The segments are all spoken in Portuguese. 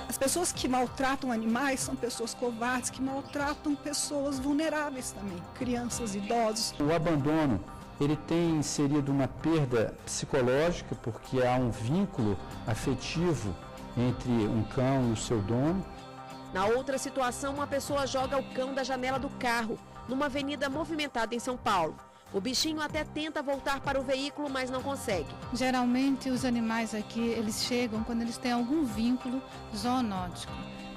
As pessoas que maltratam animais são pessoas covardes, que maltratam pessoas vulneráveis também, crianças, idosos. O abandono, ele tem inserido uma perda psicológica, porque há um vínculo afetivo entre um cão e o seu dono. Na outra situação, uma pessoa joga o cão da janela do carro, numa avenida movimentada em São Paulo. O bichinho até tenta voltar para o veículo, mas não consegue. Geralmente os animais aqui, eles chegam quando eles têm algum vínculo zoonótico.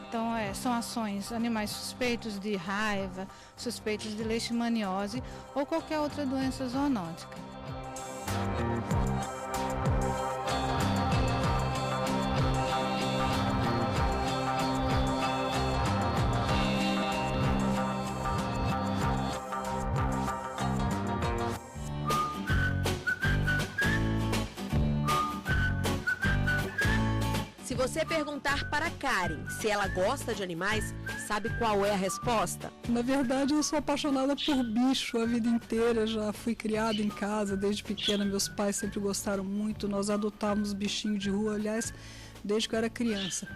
Então são ações, animais suspeitos de raiva, suspeitos de leishmaniose ou qualquer outra doença zoonótica. Se você perguntar para Karen se ela gosta de animais, sabe qual é a resposta? Na verdade, eu sou apaixonada por bicho a vida inteira. Já fui criada em casa desde pequena. Meus pais sempre gostaram muito. Nós adotávamos bichinho de rua, aliás, desde que eu era criança.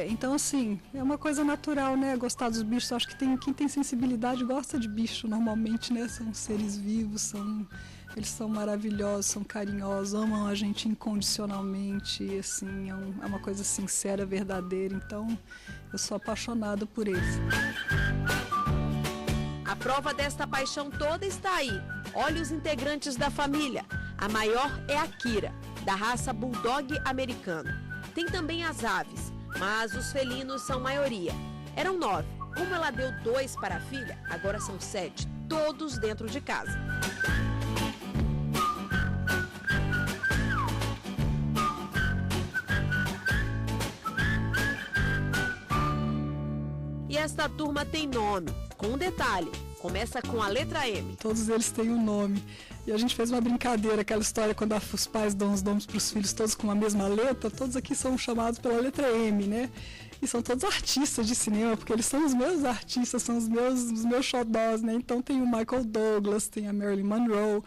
Então, assim, é uma coisa natural, né? Gostar dos bichos. Acho que quem tem sensibilidade gosta de bicho normalmente, né? São seres vivos, eles são maravilhosos, são carinhosos, amam a gente incondicionalmente, assim, é uma coisa sincera, verdadeira. Então, eu sou apaixonada por eles. A prova desta paixão toda está aí. Olha os integrantes da família. A maior é a Kira, da raça Bulldog americano. Tem também as aves, mas os felinos são maioria. Eram 9. Como ela deu 2 para a filha, agora são 7, todos dentro de casa. E esta turma tem nome, com um detalhe, começa com a letra M. Todos eles têm um nome. E a gente fez uma brincadeira, aquela história quando os pais dão os nomes para os filhos todos com a mesma letra, todos aqui são chamados pela letra M, né? E são todos artistas de cinema, porque eles são os meus artistas, são os meus xodós, né? Então tem o Michael Douglas, tem a Marilyn Monroe,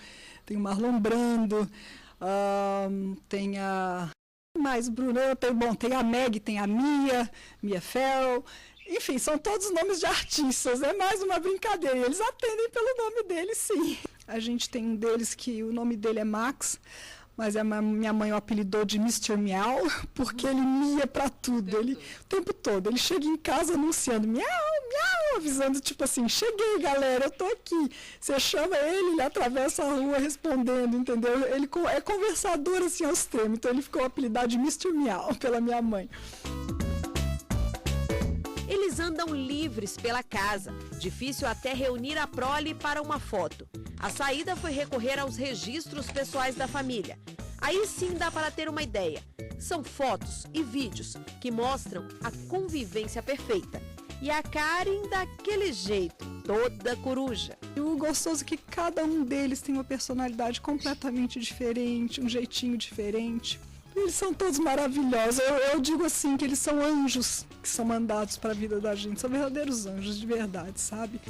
tem o Marlon Brando, tem a... mais Bruno, tem a Meg, tem a Mia Farrow. Enfim, são todos nomes de artistas, é mais uma brincadeira, eles atendem pelo nome deles, sim. A gente tem um deles que o nome dele é Max, mas minha mãe o apelidou de Mr. Miau, porque ele mia pra tudo, o tempo todo. Ele chega em casa anunciando miau, miau, avisando, tipo assim, cheguei, galera, eu tô aqui. Você chama ele atravessa a rua respondendo, entendeu? Ele é conversador, assim, ao extremo, então ele ficou apelidado de Mr. Miau pela minha mãe. Eles andam livres pela casa, difícil até reunir a prole para uma foto. A saída foi recorrer aos registros pessoais da família. Aí sim dá para ter uma ideia. São fotos e vídeos que mostram a convivência perfeita. E a Karen daquele jeito, toda coruja. E o gostoso é que cada um deles tem uma personalidade completamente diferente, um jeitinho diferente. Eles são todos maravilhosos. Eu digo assim que eles são anjos que são mandados para a vida da gente. São verdadeiros anjos de verdade, sabe?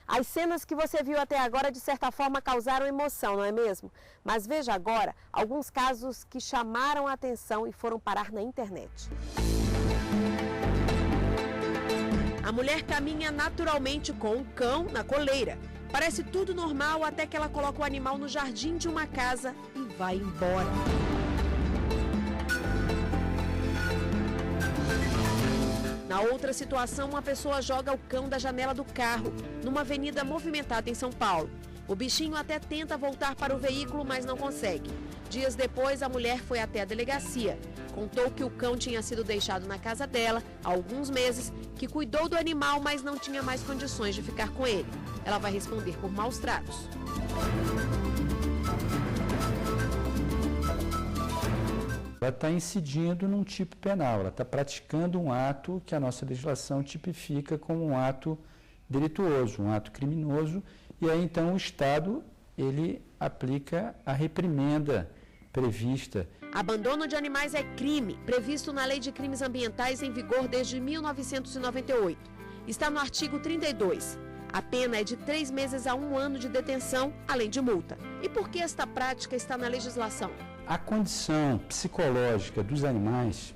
As cenas que você viu até agora, de certa forma, causaram emoção, não é mesmo? Mas veja agora alguns casos que chamaram a atenção e foram parar na internet. A mulher caminha naturalmente com um cão na coleira. Parece tudo normal até que ela coloca o animal no jardim de uma casa e vai embora. Na outra situação, uma pessoa joga o cão da janela do carro, numa avenida movimentada em São Paulo. O bichinho até tenta voltar para o veículo, mas não consegue. Dias depois, a mulher foi até a delegacia. Contou que o cão tinha sido deixado na casa dela há alguns meses, que cuidou do animal, mas não tinha mais condições de ficar com ele. Ela vai responder por maus tratos. Ela está incidindo num tipo penal, ela está praticando um ato que a nossa legislação tipifica como um ato delituoso, um ato criminoso, e aí então o Estado, ele aplica a reprimenda prevista. Abandono de animais é crime, previsto na Lei de Crimes Ambientais em vigor desde 1998. Está no artigo 32. A pena é de 3 meses a 1 ano de detenção, além de multa. E por que esta prática está na legislação? A condição psicológica dos animais,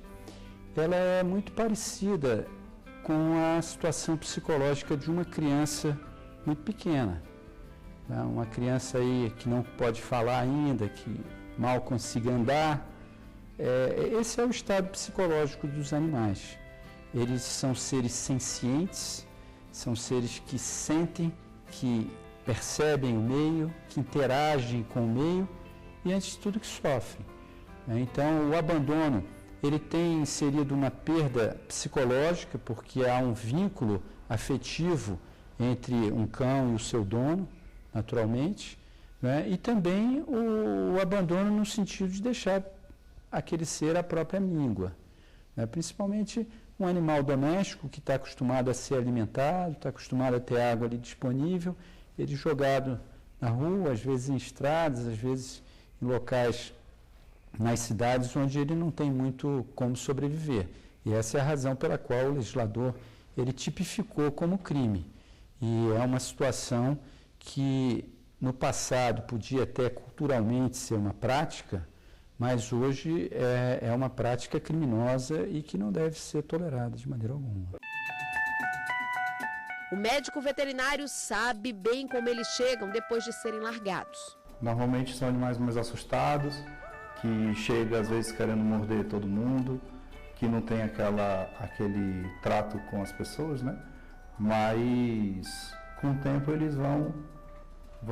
ela é muito parecida com a situação psicológica de uma criança muito pequena. Uma criança aí que não pode falar ainda, que mal consiga andar. Esse é o estado psicológico dos animais. Eles são seres sencientes, são seres que sentem, que percebem o meio, que interagem com o meio e, antes de tudo, que sofrem. Então, o abandono, ele tem inserido uma perda psicológica, porque há um vínculo afetivo entre um cão e o seu dono, naturalmente, né? E também o abandono no sentido de deixar aquele ser a própria míngua, né? Principalmente um animal doméstico que está acostumado a ser alimentado, está acostumado a ter água ali disponível, ele jogado na rua, às vezes em estradas, às vezes em locais nas cidades onde ele não tem muito como sobreviver. E essa é a razão pela qual o legislador ele tipificou como crime. E é uma situação que no passado podia até culturalmente ser uma prática, mas hoje é uma prática criminosa e que não deve ser tolerada de maneira alguma. O médico veterinário sabe bem como eles chegam depois de serem largados. Normalmente são animais mais assustados, que chegam às vezes querendo morder todo mundo, que não tem aquele trato com as pessoas, né? Mas com o tempo eles vão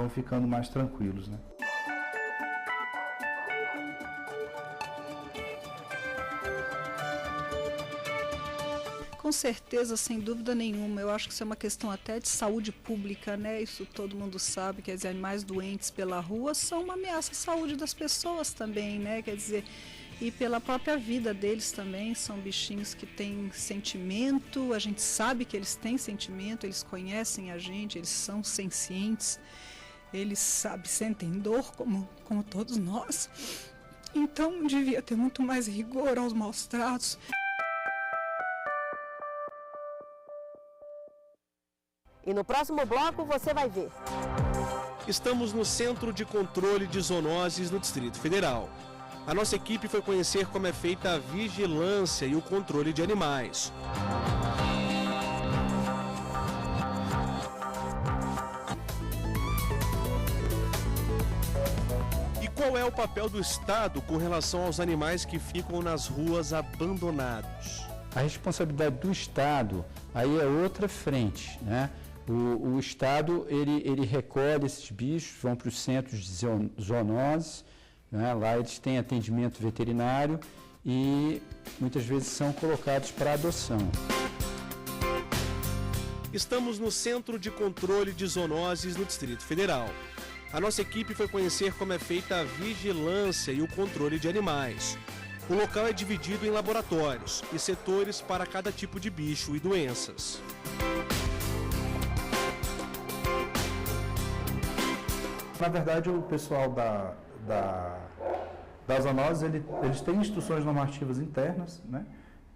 ficando mais tranquilos, né? Com certeza, sem dúvida nenhuma. Eu acho que isso é uma questão até de saúde pública, né? Isso todo mundo sabe, quer dizer, animais doentes pela rua são uma ameaça à saúde das pessoas também, né? Quer dizer, e pela própria vida deles também, são bichinhos que têm sentimento, a gente sabe que eles têm sentimento, eles conhecem a gente, eles são sencientes, eles sentem dor como todos nós. Então, devia ter muito mais rigor aos maus tratos. E no próximo bloco você vai ver. Estamos no Centro de Controle de Zoonoses no Distrito Federal. A nossa equipe foi conhecer como é feita a vigilância e o controle de animais. E qual é o papel do Estado com relação aos animais que ficam nas ruas abandonados? A responsabilidade do Estado aí é outra frente, né? O Estado, ele recolhe esses bichos, vão para os centros de zoonoses, né? Lá eles têm atendimento veterinário e muitas vezes são colocados para adoção. Estamos no Centro de Controle de Zoonoses no Distrito Federal. A nossa equipe foi conhecer como é feita a vigilância e o controle de animais. O local é dividido em laboratórios e setores para cada tipo de bicho e doenças. Na verdade, o pessoal das zoonoses, eles têm instruções normativas internas, né,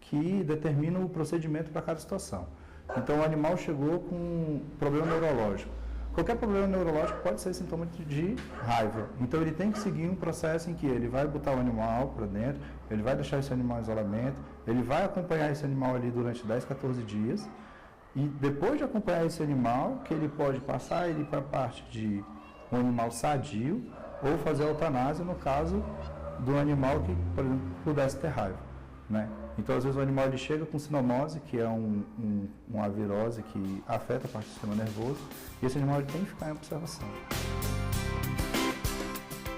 que determinam o procedimento para cada situação. Então, o animal chegou com problema neurológico. Qualquer problema neurológico pode ser sintoma de raiva. Então, ele tem que seguir um processo em que ele vai botar o animal para dentro, ele vai deixar esse animal em isolamento, ele vai acompanhar esse animal ali durante 10, 14 dias. E depois de acompanhar esse animal, que ele pode passar ele para a parte de um animal sadio ou fazer a eutanásia no caso do animal que, por exemplo, pudesse ter raiva, né? Então, às vezes, o animal ele chega com sinomose, que é uma virose que afeta a parte do sistema nervoso, e esse animal ele tem que ficar em observação.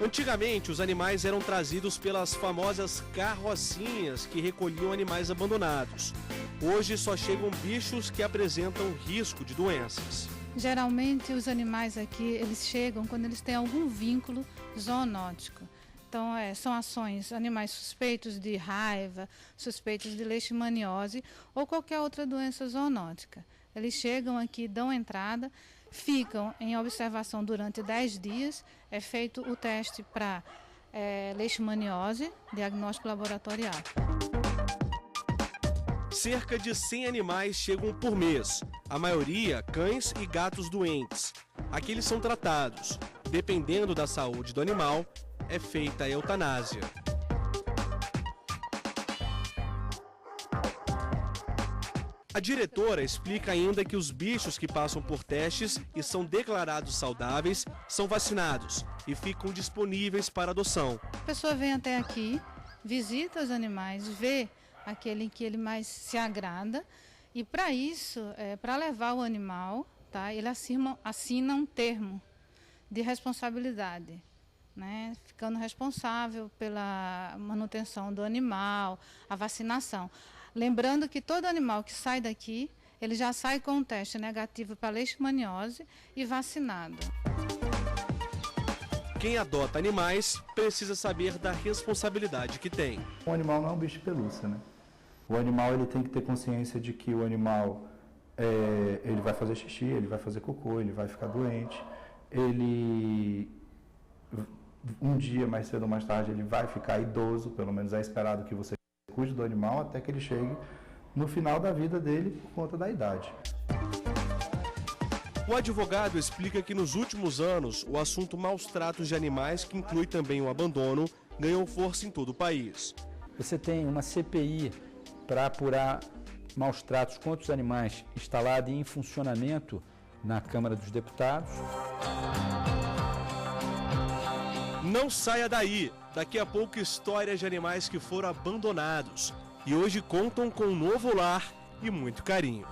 Antigamente, os animais eram trazidos pelas famosas carrocinhas que recolhiam animais abandonados. Hoje só chegam bichos que apresentam risco de doenças. Geralmente os animais aqui, eles chegam quando eles têm algum vínculo zoonótico. Então, são ações, animais suspeitos de raiva, suspeitos de leishmaniose ou qualquer outra doença zoonótica. Eles chegam aqui, dão entrada, ficam em observação durante 10 dias, é feito o teste para leishmaniose, diagnóstico laboratorial. Cerca de 100 animais chegam por mês, a maioria cães e gatos doentes. Aqui eles são tratados. Dependendo da saúde do animal, é feita a eutanásia. A diretora explica ainda que os bichos que passam por testes e são declarados saudáveis são vacinados e ficam disponíveis para adoção. A pessoa vem até aqui, visita os animais, vê aquele em que ele mais se agrada e para isso, para levar o animal, tá, ele assina um termo de responsabilidade, né, ficando responsável pela manutenção do animal, a vacinação. Lembrando que todo animal que sai daqui, ele já sai com um teste negativo para leishmaniose e vacinado. Quem adota animais precisa saber da responsabilidade que tem. O animal não é um bicho de pelúcia, né? O animal ele tem que ter consciência de que o animal ele vai fazer xixi, ele vai fazer cocô, ele vai ficar doente, ele um dia mais cedo ou mais tarde ele vai ficar idoso, pelo menos é esperado que você cuide do animal até que ele chegue no final da vida dele por conta da idade. O advogado explica que nos últimos anos o assunto maus tratos de animais, que inclui também o abandono, ganhou força em todo o país. Você tem uma CPI para apurar maus tratos contra os animais instalada e em funcionamento na Câmara dos Deputados. Não saia daí! Daqui a pouco histórias de animais que foram abandonados e hoje contam com um novo lar e muito carinho.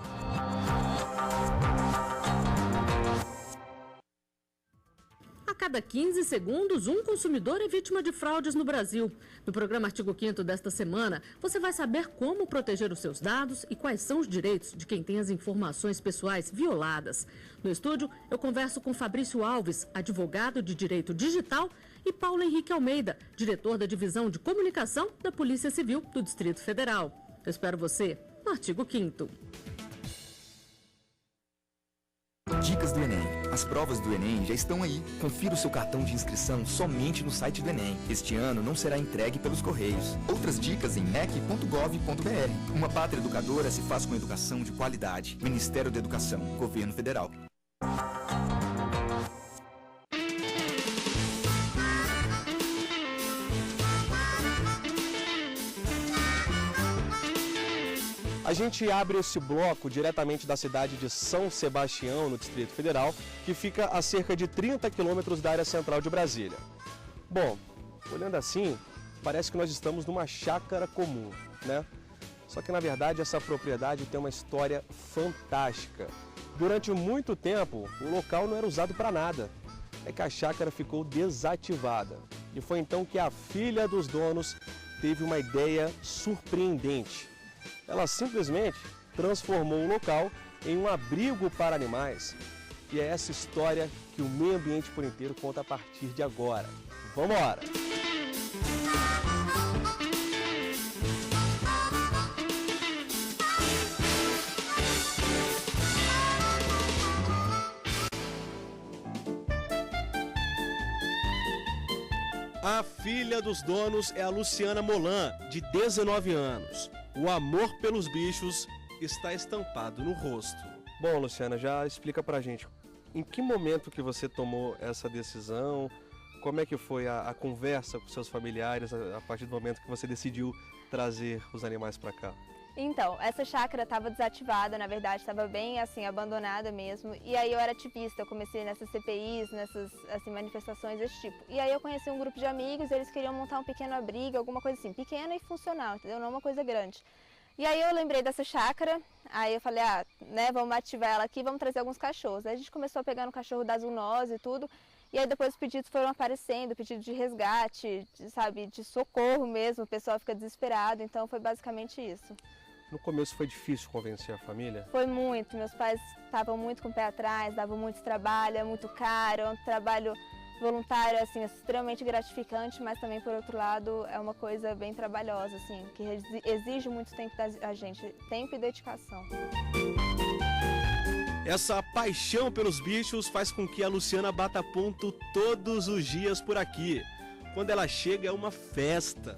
A cada 15 segundos, um consumidor é vítima de fraudes no Brasil. No programa Artigo 5º desta semana, você vai saber como proteger os seus dados e quais são os direitos de quem tem as informações pessoais violadas. No estúdio, eu converso com Fabrício Alves, advogado de Direito Digital, e Paulo Henrique Almeida, diretor da Divisão de Comunicação da Polícia Civil do Distrito Federal. Eu espero você no Artigo 5º. Dicas do Enem. As provas do Enem já estão aí. Confira o seu cartão de inscrição somente no site do Enem. Este ano não será entregue pelos Correios. Outras dicas em mec.gov.br. Uma pátria educadora se faz com educação de qualidade. Ministério da Educação, Governo Federal. A gente abre esse bloco diretamente da cidade de São Sebastião, no Distrito Federal, que fica a cerca de 30 quilômetros da área central de Brasília. Bom, olhando assim, parece que nós estamos numa chácara comum, né? Só que, na verdade, essa propriedade tem uma história fantástica. Durante muito tempo, o local não era usado para nada. É que a chácara ficou desativada. E foi então que a filha dos donos teve uma ideia surpreendente. Ela simplesmente transformou o local em um abrigo para animais. E é essa história que o Meio Ambiente por Inteiro conta a partir de agora. Vamos embora! A filha dos donos é a Luciana Molan, de 19 anos. O amor pelos bichos está estampado no rosto. Bom, Luciana, já explica pra gente, em que momento que você tomou essa decisão? Como é que foi a conversa com seus familiares a partir do momento que você decidiu trazer os animais para cá? Então, essa chácara estava desativada, na verdade, estava bem assim, abandonada mesmo. E aí eu era ativista, eu comecei nessas CPIs, nessas assim, manifestações desse tipo. E aí eu conheci um grupo de amigos, eles queriam montar um pequeno abrigo, alguma coisa assim, pequena e funcional, entendeu? Não uma coisa grande. E aí eu lembrei dessa chácara, aí eu falei, vamos ativar ela aqui, vamos trazer alguns cachorros. Aí a gente começou a pegar no cachorro da zoonose e tudo. E aí depois os pedidos foram aparecendo, pedido de resgate, de socorro mesmo, o pessoal fica desesperado, então foi basicamente isso. No começo foi difícil convencer a família? Foi muito, meus pais estavam muito com o pé atrás, davam muito trabalho, é muito caro, é um trabalho voluntário, assim, extremamente gratificante, mas também, por outro lado, é uma coisa bem trabalhosa, assim, que exige muito tempo da gente, tempo e dedicação. Essa paixão pelos bichos faz com que a Luciana bata ponto todos os dias por aqui. Quando ela chega é uma festa.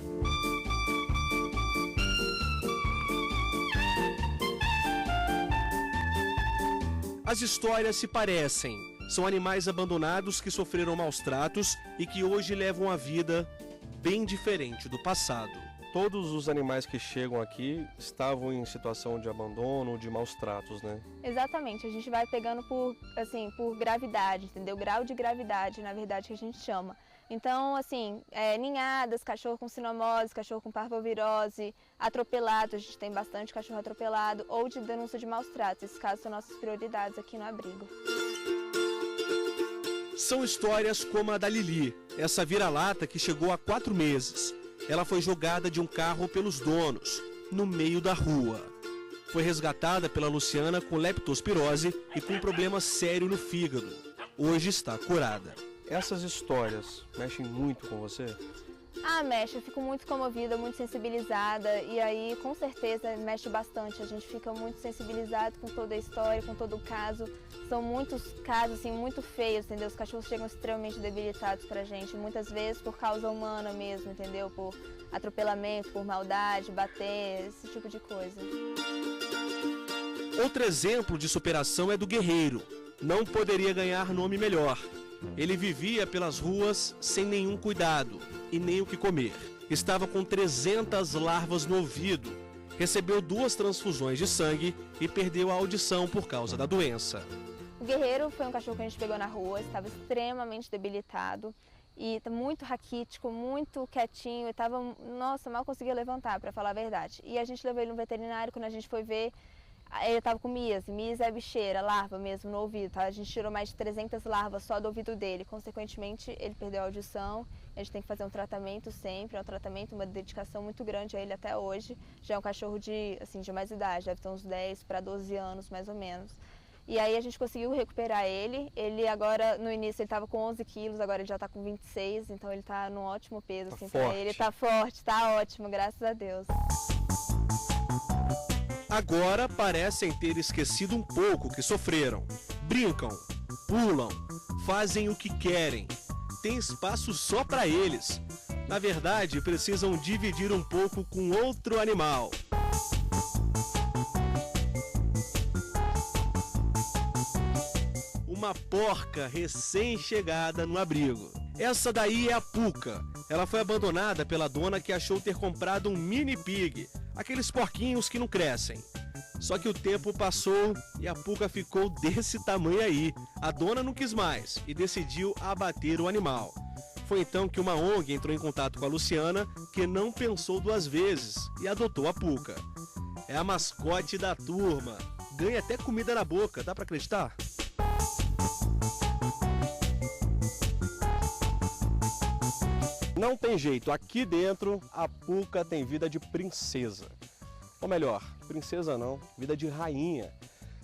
As histórias se parecem. São animais abandonados que sofreram maus tratos e que hoje levam a vida bem diferente do passado. Todos os animais que chegam aqui estavam em situação de abandono, de maus tratos, né? Exatamente, a gente vai pegando por gravidade, entendeu? Grau de gravidade, na verdade, que a gente chama. Então, assim, ninhadas, cachorro com sinomose, cachorro com parvovirose, atropelado, a gente tem bastante cachorro atropelado, ou de denúncia de maus tratos. Esses casos são nossas prioridades aqui no abrigo. São histórias como a da Lili, essa vira-lata que chegou há 4 meses. Ela foi jogada de um carro pelos donos, no meio da rua. Foi resgatada pela Luciana com leptospirose e com um problema sério no fígado. Hoje está curada. Essas histórias mexem muito com você? Ah, mexe, eu fico muito comovida, muito sensibilizada e aí com certeza mexe bastante, a gente fica muito sensibilizado com toda a história, com todo o caso. São muitos casos assim, muito feios, entendeu? Os cachorros chegam extremamente debilitados pra gente, muitas vezes por causa humana mesmo, entendeu? Por atropelamento, por maldade, bater, esse tipo de coisa. Outro exemplo de superação é do Guerreiro. Não poderia ganhar nome melhor. Ele vivia pelas ruas sem nenhum cuidado e nem o que comer. Estava com 300 larvas no ouvido, recebeu 2 transfusões de sangue e perdeu a audição por causa da doença. O Guerreiro foi um cachorro que a gente pegou na rua, estava extremamente debilitado e muito raquítico, muito quietinho, e estava, nossa, mal conseguia levantar, para falar a verdade. E a gente levou ele no veterinário, quando a gente foi ver, ele estava com miase. Miase é bicheira, larva mesmo no ouvido, tá? A gente tirou mais de 300 larvas só do ouvido dele. Consequentemente, ele perdeu a audição. A gente tem que fazer um tratamento sempre, é um tratamento, uma dedicação muito grande a ele até hoje. Já é um cachorro de mais idade, deve ter uns 10 para 12 anos mais ou menos. E aí a gente conseguiu recuperar ele. Ele agora, no início, ele estava com 11 quilos, agora ele já está com 26, então ele está num ótimo peso. Assim, para ele está forte, está ótimo, graças a Deus. Agora parecem ter esquecido um pouco que sofreram. Brincam, pulam, fazem o que querem. Tem espaço só para eles. Na verdade, precisam dividir um pouco com outro animal. Uma porca recém-chegada no abrigo. Essa daí é a Puca. Ela foi abandonada pela dona que achou ter comprado um mini pig, aqueles porquinhos que não crescem. Só que o tempo passou e a Puca ficou desse tamanho aí. A dona não quis mais e decidiu abater o animal. Foi então que uma ONG entrou em contato com a Luciana, que não pensou 2 vezes e adotou a Puca. É a mascote da turma. Ganha até comida na boca, dá pra acreditar? Não tem jeito, aqui dentro a Puca tem vida de princesa. Ou melhor, princesa não, vida de rainha.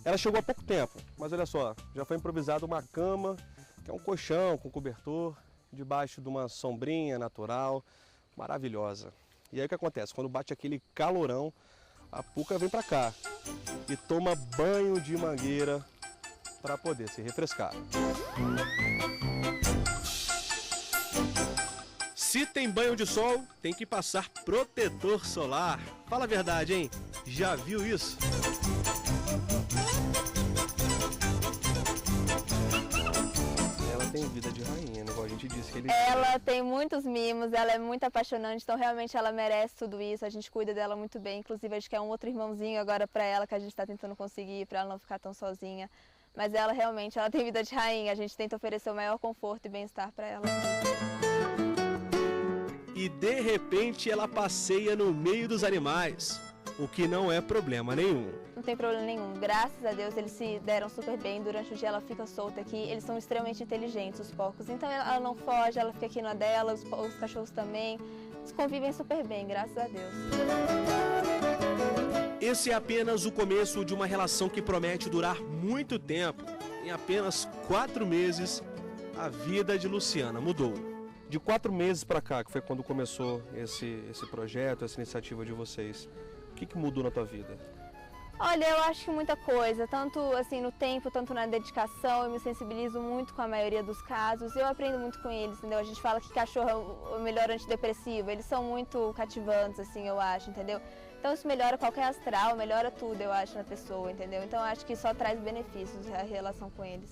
Ela chegou há pouco tempo, mas olha só, já foi improvisada uma cama, que é um colchão com cobertor, debaixo de uma sombrinha natural, maravilhosa. E aí o que acontece? Quando bate aquele calorão, a Puca vem pra cá e toma banho de mangueira para poder se refrescar. Se tem banho de sol, tem que passar protetor solar. Fala a verdade, hein? Já viu isso? Ela tem vida de rainha, né? Igual a gente disse. Ela tem muitos mimos, ela é muito apaixonante, então realmente ela merece tudo isso. A gente cuida dela muito bem. Inclusive a gente quer um outro irmãozinho agora para ela, que a gente está tentando conseguir, para ela não ficar tão sozinha. Mas ela realmente, ela tem vida de rainha. A gente tenta oferecer o maior conforto e bem-estar para ela. E de repente ela passeia no meio dos animais, o que não é problema nenhum. Não tem problema nenhum, graças a Deus eles se deram super bem, durante o dia ela fica solta aqui, eles são extremamente inteligentes, os porcos, então ela não foge, ela fica aqui na dela, os cachorros também, eles convivem super bem, graças a Deus. Esse é apenas o começo de uma relação que promete durar muito tempo. Em apenas 4 meses, a vida de Luciana mudou. De 4 meses para cá, que foi quando começou esse projeto, essa iniciativa de vocês, o que mudou na tua vida? Olha, eu acho que muita coisa, tanto assim no tempo, tanto na dedicação, eu me sensibilizo muito com a maioria dos casos, eu aprendo muito com eles, entendeu? A gente fala que cachorro é o melhor antidepressivo, eles são muito cativantes, assim, eu acho, entendeu? Então isso melhora qualquer astral, melhora tudo, eu acho, na pessoa, entendeu? Então eu acho que só traz benefícios a relação com eles.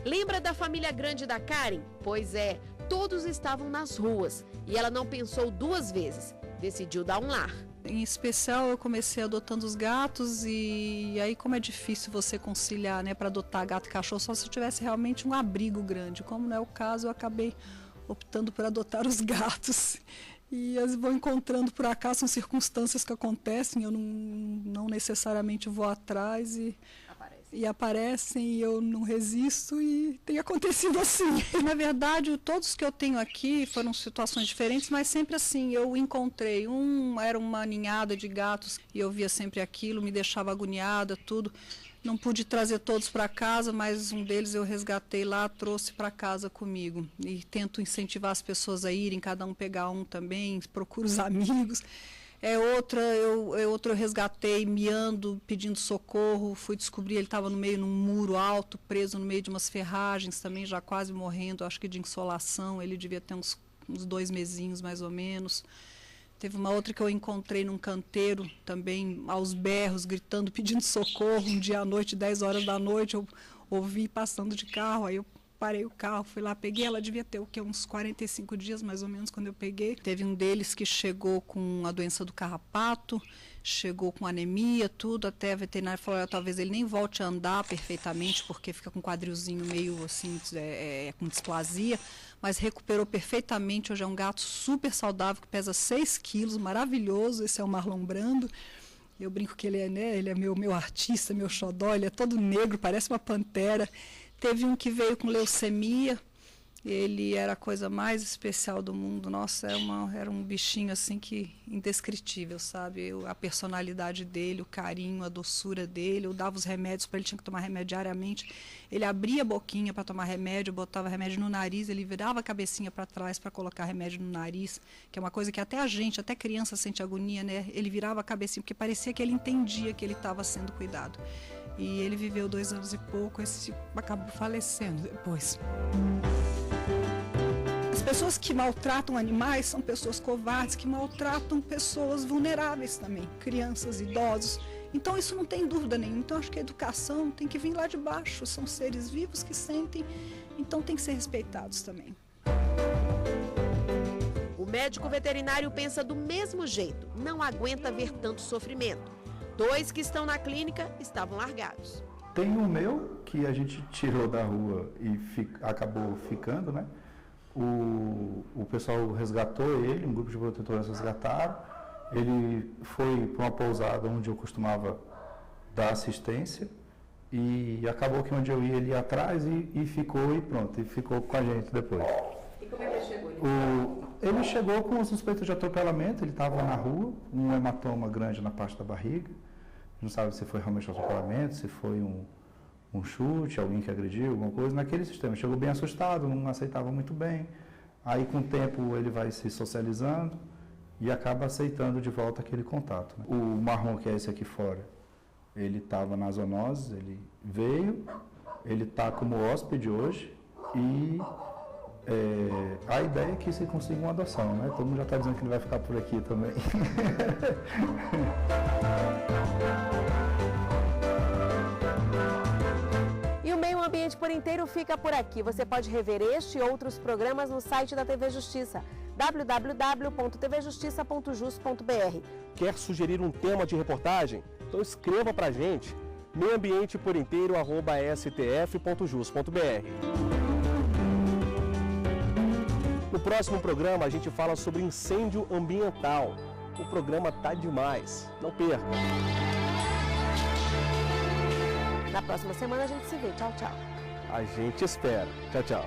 Lembra da família grande da Karen? Pois é, todos estavam nas ruas e ela não pensou duas vezes. Decidiu dar um lar. Em especial, eu comecei adotando os gatos e aí como é difícil você conciliar, né, para adotar gato e cachorro, só se tivesse realmente um abrigo grande. Como não é o caso, eu acabei optando por adotar os gatos. E eles vão encontrando por acaso, são circunstâncias que acontecem, eu não necessariamente vou atrás e aparecem e eu não resisto e tem acontecido assim. Na verdade, todos que eu tenho aqui foram situações diferentes, mas sempre assim, eu encontrei. Era uma ninhada de gatos e eu via sempre aquilo, me deixava agoniada, tudo. Não pude trazer todos para casa, mas um deles eu resgatei lá, trouxe para casa comigo. E tento incentivar as pessoas a irem, cada um pegar um também, procuro os amigos. Outro eu resgatei miando, pedindo socorro, fui descobrir, ele estava no meio de um muro alto, preso no meio de umas ferragens, também já quase morrendo, acho que de insolação, ele devia ter uns 2 mesinhos mais ou menos. Teve uma outra que eu encontrei num canteiro, também aos berros, gritando, pedindo socorro, um dia à noite, 10 horas da noite, eu ouvi passando de carro, aí eu parei o carro, fui lá, peguei, ela devia ter uns 45 dias mais ou menos quando eu peguei. Teve um deles que chegou com a doença do carrapato, chegou com anemia, tudo, até a veterinária falou, talvez ele nem volte a andar perfeitamente, porque fica com um quadrilzinho meio assim, com displasia, mas recuperou perfeitamente, hoje é um gato super saudável, que pesa 6 quilos, maravilhoso, esse é o Marlon Brando. Eu brinco que ele é, né, ele é meu artista, meu xodó, ele é todo negro, parece uma pantera. Teve um que veio com leucemia, ele era a coisa mais especial do mundo, nossa, era um bichinho assim que indescritível, sabe? A personalidade dele, o carinho, a doçura dele, eu dava os remédios para ele, tinha que tomar remédio diariamente, ele abria a boquinha para tomar remédio, botava remédio no nariz, ele virava a cabecinha para trás para colocar remédio no nariz, que é uma coisa que até até criança sente agonia, né? Ele virava a cabecinha, porque parecia que ele entendia que ele estava sendo cuidado. E ele viveu 2 anos e pouco, esse acabou falecendo depois. As pessoas que maltratam animais são pessoas covardes, que maltratam pessoas vulneráveis também, crianças, idosos. Então isso não tem dúvida nenhuma. Então acho que a educação tem que vir lá de baixo, são seres vivos que sentem, então tem que ser respeitados também. O médico veterinário pensa do mesmo jeito, não aguenta ver tanto sofrimento. 2 que estão na clínica estavam largados. Tem o meu, que a gente tirou da rua e acabou ficando, né? O pessoal resgatou ele, um grupo de protetores resgataram. Ele foi para uma pousada onde eu costumava dar assistência e acabou que onde eu ia ele ia atrás e ficou e pronto, e ficou com a gente depois. E como é que ele chegou? Ele chegou com suspeita de atropelamento, ele estava na rua, um hematoma grande na parte da barriga. Não sabe se foi realmente um atropelamento, se foi um chute, alguém que agrediu, alguma coisa, naquele sistema. Chegou bem assustado, não aceitava muito bem. Aí, com o tempo, ele vai se socializando e acaba aceitando de volta aquele contato, né? O Marrom, que é esse aqui fora, ele estava na zoonose, ele veio, ele está como hóspede hoje e a ideia é que se consiga uma adoção, né? Todo mundo já está dizendo que ele vai ficar por aqui também. E o Meio Ambiente por Inteiro fica por aqui. Você pode rever este e outros programas no site da TV Justiça, www.tvjustiça.jus.br. Quer sugerir um tema de reportagem? Então escreva pra gente, meioambienteporinteiro@stf.jus.br. No próximo programa a gente fala sobre incêndio ambiental. O programa tá demais, não perca! Na próxima semana a gente se vê. Tchau, tchau. A gente espera. Tchau, tchau.